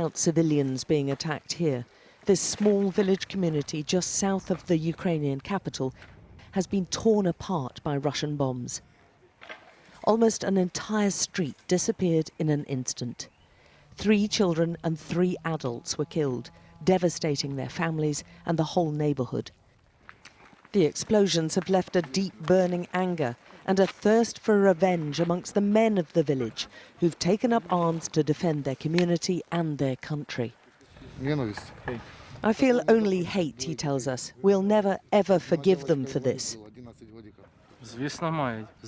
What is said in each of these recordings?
about civilians being attacked here. This small village community just south of the Ukrainian capital has been torn apart by Russian bombs. Almost an entire street disappeared in an instant. 3 children and 3 adults were killed, devastating their families and the whole neighborhood. The explosions have left a deep burning anger and a thirst for revenge amongst the men of the village who've taken up arms to defend their community and their country. I feel only hate, he tells us. We'll never ever forgive them for this.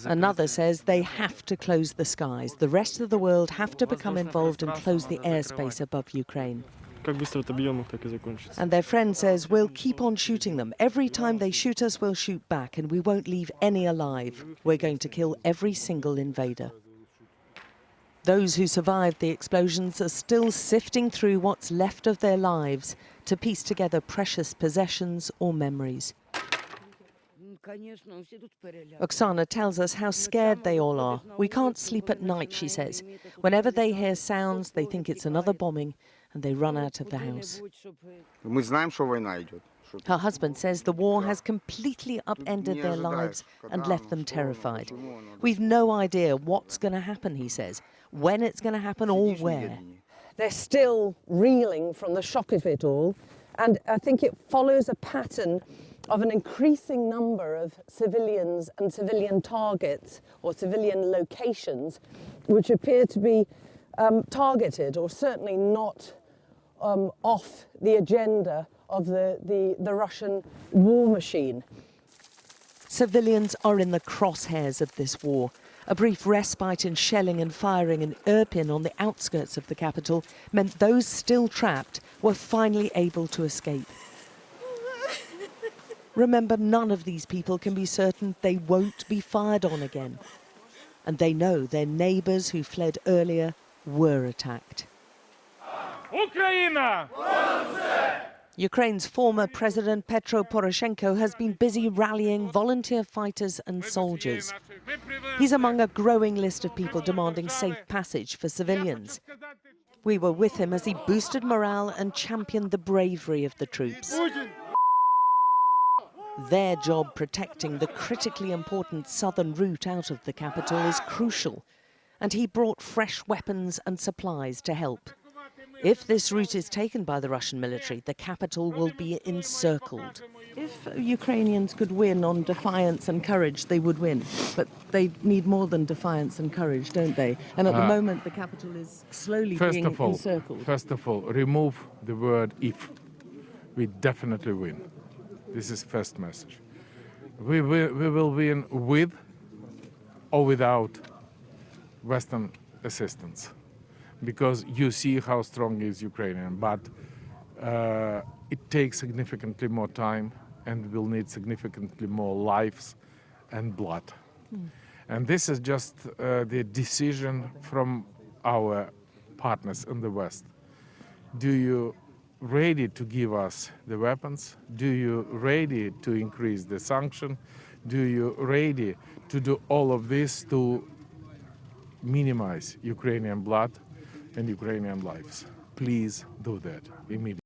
Another says they have to close the skies. The rest of the world have to become involved and close the airspace above Ukraine. And their friend says, we'll keep on shooting them. Every time they shoot us, we'll shoot back, and we won't leave any alive. We're going to kill every single invader. Those who survived the explosions are still sifting through what's left of their lives to piece together precious possessions or memories. Oksana tells us how scared they all are. We can't sleep at night, she says. Whenever they hear sounds, they think it's another bombing, and they run out of the house. Her husband says the war has completely upended their lives and left them terrified. We've no idea what's going to happen, he says, when it's going to happen or where. They're still reeling from the shock of it all, and I think it follows a pattern of an increasing number of civilians and civilian targets or civilian locations which appear to be targeted or certainly not off the agenda of the Russian war machine. Civilians are in the crosshairs of this war. A brief respite in shelling and firing in Irpin on the outskirts of the capital meant those still trapped were finally able to escape. Remember, none of these people can be certain they won't be fired on again. And they know their neighbours who fled earlier were attacked. Ukraine's former president Petro Poroshenko has been busy rallying volunteer fighters and soldiers. He's among a growing list of people demanding safe passage for civilians. We were with him as he boosted morale and championed the bravery of the troops. Their job protecting the critically important southern route out of the capital is crucial, and he brought fresh weapons and supplies to help. If this route is taken by the Russian military, the capital will be encircled. If Ukrainians could win on defiance and courage, they would win. But they need more than defiance and courage, don't they? And at the moment, the capital is slowly being encircled. First of all, remove the word if. We definitely win. This is first message. We will win with or without Western assistance, because you see how strong is Ukrainian, but it takes significantly more time and will need significantly more lives and blood. And this is just the decision from our partners in the West. Do you ready to give us the weapons? Do you ready to increase the sanction? Do you ready to do all of this to minimize Ukrainian blood and Ukrainian lives? Please do that immediately.